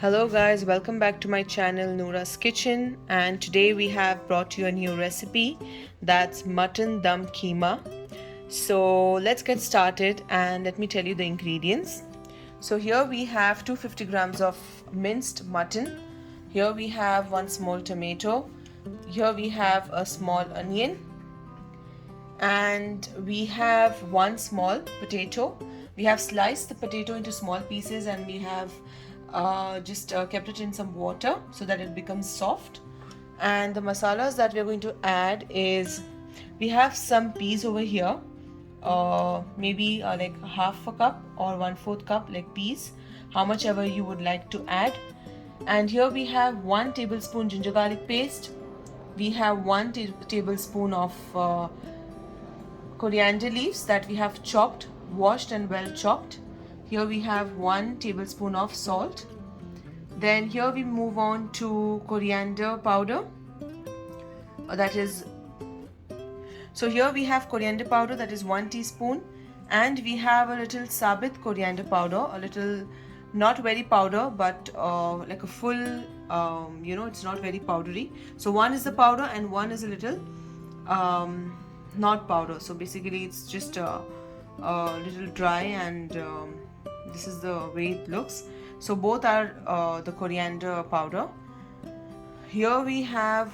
Hello guys, welcome back to my channel Noura's Kitchen, and today we have brought you a new recipe that's mutton dum keema. So let's get started and let me tell you the ingredients. So here we have 250 grams of minced mutton. Here we have one small tomato. Here we have a small onion, and we have one small potato. We have sliced the potato into small pieces, and we have just kept it in some water so that it becomes soft. And the masalas that we're going to add is, we have some peas over here, maybe like half a cup or 1/4 cup, like peas, how much ever you would like to add. And here we have 1 tablespoon ginger garlic paste. We have 1 tablespoon of coriander leaves that we have chopped, washed and well chopped. Here we have 1 tablespoon of salt. Then here we move on to coriander powder. That is, so here we have coriander powder, that is 1 teaspoon, and we have a little sabit coriander powder, a little, not very powder, but like a full, it's not very powdery. So one is the powder and one is a little not powder. So basically it's just a little dry, and this is the way it looks. So both are the coriander powder. Here we have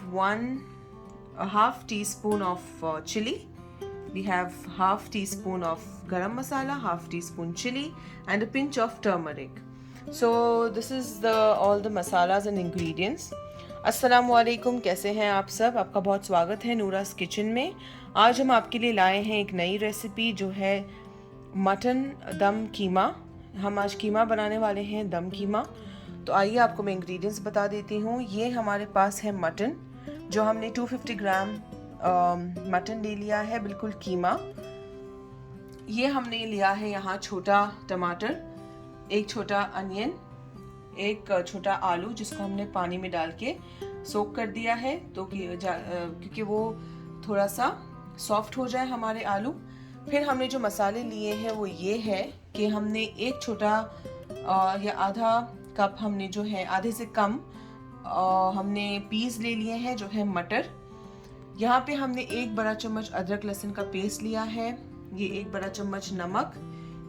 a half teaspoon of chili. We have half teaspoon of garam masala, half teaspoon chili, and a pinch of turmeric. So this is all the masalas and ingredients. अस्सलाम वालेकुम, कैसे हैं आप सब? आपका बहुत स्वागत है नूरास किचन में। आज हम आपके लिए लाए हैं एक नई रेसिपी जो है मटन दम कीमा। हम आज कीमा बनाने वाले हैं, दम कीमा। तो आइए आपको मैं इंग्रेडिएंट्स बता देती हूँ। ये हमारे पास है मटन, जो हमने 250 ग्राम मटन ले लिया है, बिल्कुल कीमा। ये हमने लिया है यहाँ छोटा टमाटर, एक छोटा अनियन, एक छोटा आलू जिसको हमने पानी में डाल के सोक कर दिया है, तो क्योंकि वो थोड़ा सा सॉफ्ट हो जाए हमारे आलू। फिर हमने जो मसाले लिए हैं वो ये है कि हमने एक छोटा या आधा कप, हमने जो है आधे से कम हमने पीस ले लिए हैं, जो है मटर। यहाँ पे हमने 1 बड़ा चम्मच अदरक लहसुन का पेस्ट लिया है, ये 1 बड़ा चम्मच नमक,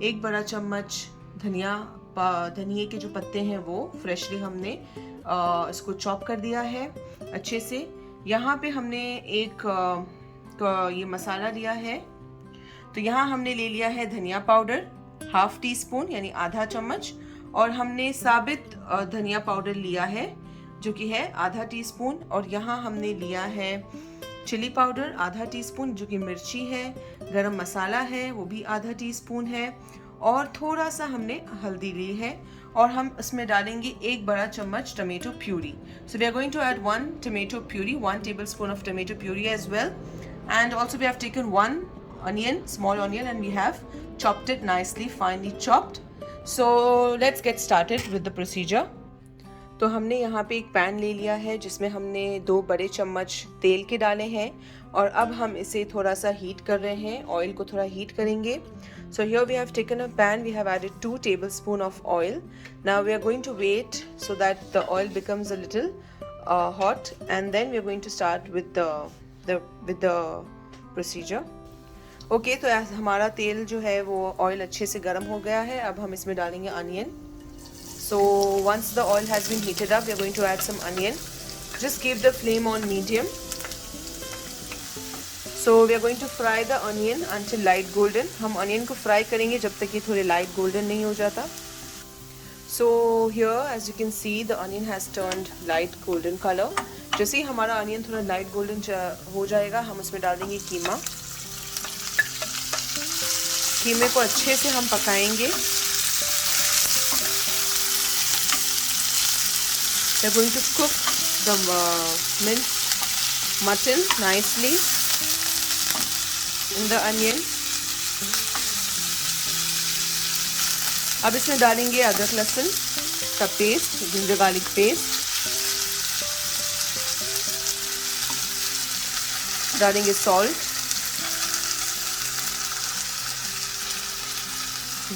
1 बड़ा चम्मच धनिए के जो पत्ते हैं वो फ्रेशली हमने इसको चॉप कर दिया है अच्छे से। यहाँ पे हमने ये मसाला लिया है, तो यहाँ हमने ले लिया है धनिया पाउडर हाफ टी स्पून यानी आधा चम्मच, और हमने साबित धनिया पाउडर लिया है जो कि है आधा टीस्पून, और यहाँ हमने लिया है चिली पाउडर आधा टीस्पून जो कि मिर्ची है, गरम मसाला है वो भी आधा टीस्पून है, और थोड़ा सा हमने हल्दी ली है, और हम इसमें डालेंगे 1 बड़ा चम्मच tomato puree. So we are going to add 1 tomato puree, 1 tablespoon of tomato puree as well, and also we have taken 1 onion, small onion, and we have chopped it nicely, finely chopped. So let's get started with the procedure. तो हमने यहाँ पे एक pan ले लिया है जिसमें हमने 2 बड़े चम्मच तेल के डाले हैं, और अब हम इसे थोड़ा सा हीट कर रहे हैं, ऑयल को थोड़ा हीट करेंगे। So here we have taken a pan, we have added 2 tablespoon of oil. Now we are going to wait so that the oil becomes a little hot, and then we are going to start with the procedure. Okay, तो हमारा तेल जो है वो oil अच्छे से गर्म हो गया है। अब हम इसमें डालेंगे onion. So once the oil has been heated up, we are going to add some onion. Just keep the flame on medium. So we are going to fry the onion until light golden. हम onion को fry करेंगे जब तक ये थोड़े light golden नहीं हो जाता। So here as you can see the onion has turned light golden color. जैसे ही हमारा अनियन थोड़ा लाइट गोल्डन हो जाएगा, हम उसमें डाल देंगे कीमा। कीमे को अच्छे से हम पकाएंगे। We are going to cook the minced mutton nicely in the onion. अब इसमें डालेंगे अदरक लहसुन का पेस्ट, जिंजर गार्लिक पेस्ट, डालेंगे सॉल्ट,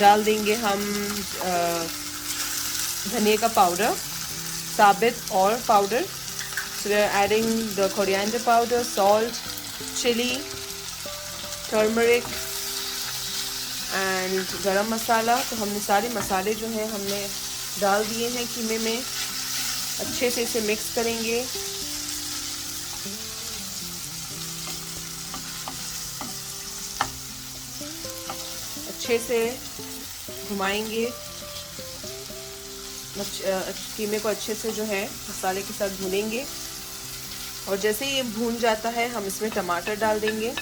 डाल देंगे हम धनिया का powder, sabit or powder. So we are adding the coriander powder, salt, chili, turmeric and गरम मसाला. तो हमने सारे मसाले जो हैं हमने डाल दिए हैं कीमे में. अच्छे से इसे मिक्स करेंगे. अच्छे से घुमाएंगे. कीमे को अच्छे से जो है मसाले के साथ भूनेंगे. और जैसे ही ये भून जाता है हम इसमें टमाटर डाल देंगे.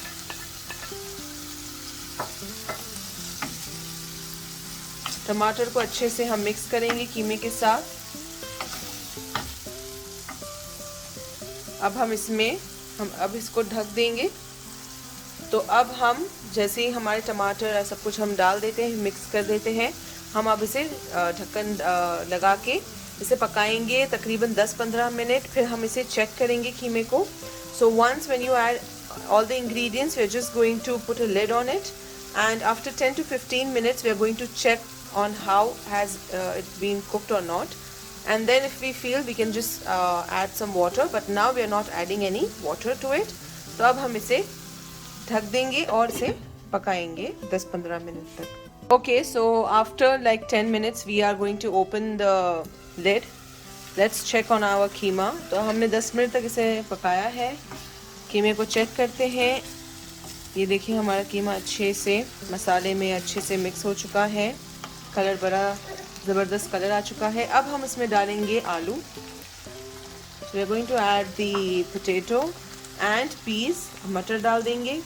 टमाटर को अच्छे से हम मिक्स करेंगे कीमे के साथ. अब इसको ढक देंगे. तो अब हम जैसे ही हमारे टमाटर सब कुछ हम डाल देते हैं, मिक्स कर देते हैं, हम अब इसे ढक्कन लगा के इसे पकाएंगे तकरीबन 10-15 मिनट. फिर हम इसे चेक करेंगे कीमे को. So once when you add all the ingredients, we are just going to put a lid on it, and after 10 to 15 minutes we are going to check on how has it been cooked or not, and then if we feel we can just add some water, but now we are not adding any water to it. तो अब हम इसे ढक देंगे और इसे पकाएंगे 10-15 minute तक. Okay, so after like 10 minutes we are going to open the lid. Let's check on our keema. तो हमने 10 मिनट तक इसे पकाया है. कीमे को चेक करते हैं. ये देखिए हमारा कीमा अच्छे से मसाले में अच्छे से मिक्स हो चुका है. कलर बड़ा ज़बरदस्त कलर आ चुका है. अब हम इसमें डालेंगे आलू. So we are going to add the potato and peas. मटर डाल देंगे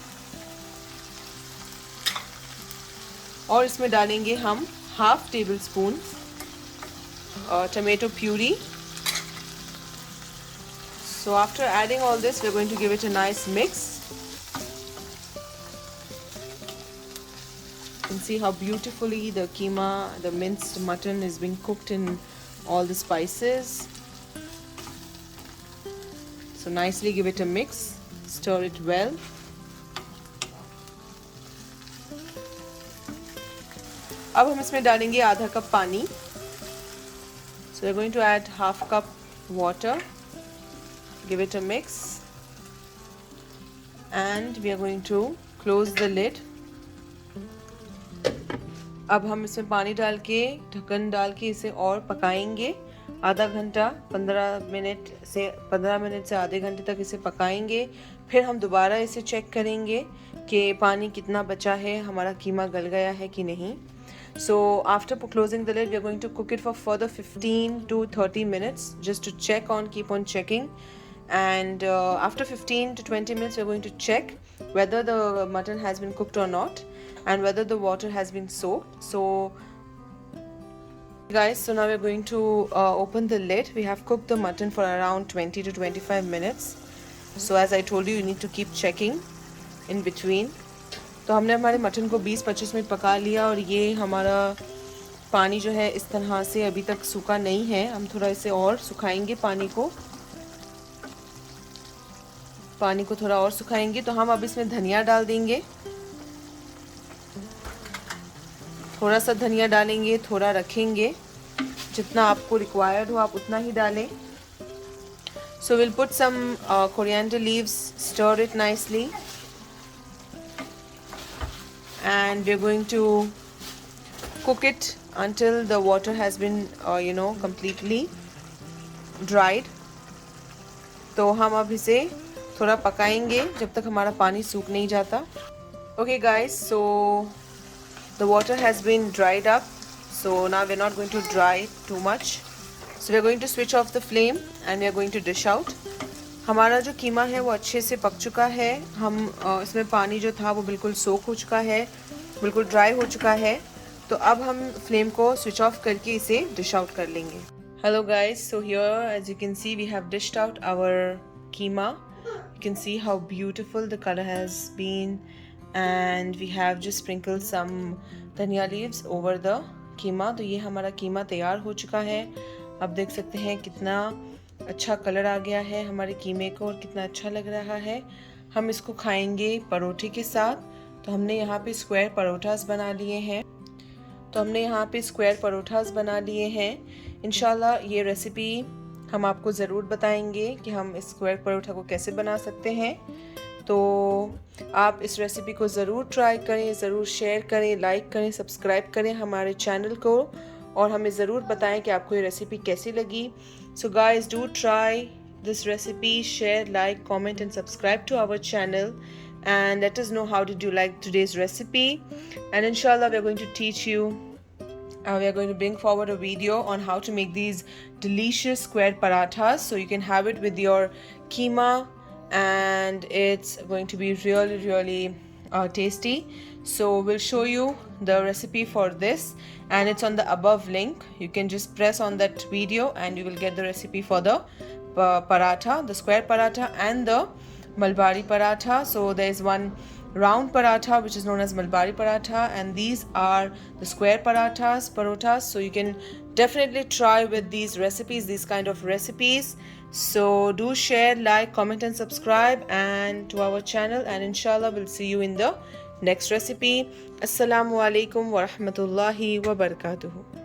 और इसमें डालेंगे हम half table spoon tomato puree. So after adding all this, we are going to give it a nice mix. You can see how beautifully the keema, the minced mutton is being cooked in all the spices. So nicely give it a mix, stir it well. अब हम इसमें डालेंगे आधा cup पानी. So we are going to add half cup water. Give it a mix and we are going to close the lid. अब हम इसमें पानी डाल के ढक्कन डाल के इसे और पकाएंगे आधा घंटा. 15 मिनट से आधे घंटे तक इसे पकाएंगे. फिर हम दोबारा इसे चेक करेंगे कि पानी कितना बचा है, हमारा कीमा गल गया है कि नहीं. So after closing the lid, we are going to cook it for further 15 to 30 minutes just to check on, keep on checking. And after 15 to 20 minutes, we are going to check whether the mutton has been cooked or not and whether the water has been soaked. So guys, so now we are going to open the lid. We have cooked the mutton for around 20 to 25 minutes. So as I told you, you need to keep checking in between. तो हमने हमारे mutton को 20-25 minute पका लिया और ये हमारा पानी जो है इस तरह से अभी तक सूखा नहीं है. हम थोड़ा इसे और सुखाएंगे. पानी को थोड़ा और सुखाएंगे. तो हम अब इसमें धनिया डाल देंगे. थोड़ा सा धनिया डालेंगे, थोड़ा रखेंगे. जितना आपको रिक्वायर्ड हो आप उतना ही डालें. So we'll put some coriander leaves, stir it nicely. And we're going to cook it until the water has been completely dried. तो हम अब इसे थोड़ा पकाएंगे जब तक हमारा पानी सूख नहीं जाता. Okay guys, so the water has been dried up. So now we're not going to dry too much. So we're going to switch off the flame and we are going to dish out. हमारा जो कीमा है वो अच्छे से पक चुका है. हम इसमें पानी जो था वो बिल्कुल सोख हो चुका है, बिल्कुल ड्राई हो चुका है. तो अब हम फ्लेम को स्विच ऑफ करके इसे डिश आउट कर लेंगे. Hello guys, so here as you can see we have dished out our keema. You can see how beautiful the color has been and we have just sprinkled some धनिया leaves over the कीमा. तो ये हमारा कीमा तैयार हो चुका है. आप देख सकते हैं कितना अच्छा कलर आ गया है हमारे कीमे को और कितना अच्छा लग रहा है. हम इसको खाएंगे परोठे के साथ. तो हमने यहाँ पे स्क्वायर परोठास बना लिए हैं. इंशाल्लाह ये रेसिपी हम आपको ज़रूर बताएंगे कि हम इस स्क्वायर परोठा को कैसे बना सकते हैं। तो आप इस रेसिपी को ज़रूर ट्राई करें, ज़रूर शेयर करें, लाइक करें, सब्सक्राइब करें हमारे चैनल को, और हमें ज़रूर बताएं कि आपको ये रेसिपी कैसी लगी। So guys, do try this recipe, share, like, comment and subscribe to our channel, and let us know how did you like today's recipe. And inshallah we are going to teach you, we are going to bring forward a video on how to make these delicious square parathas, so you can have it with your keema, and it's going to be really tasty. So we'll show you the recipe for this, and it's on the above link. You can just press on that video and you will get the recipe for the paratha, the square paratha and the Malbari paratha. So there is one round paratha which is known as Malbari paratha, and these are the square parotas. So you can definitely try with these recipes, these kind of recipes. So do share, like, comment and subscribe and to our channel, and inshallah we'll see you in the next recipe. Assalamu alaikum wa rahmatullahi wa barakatuhu.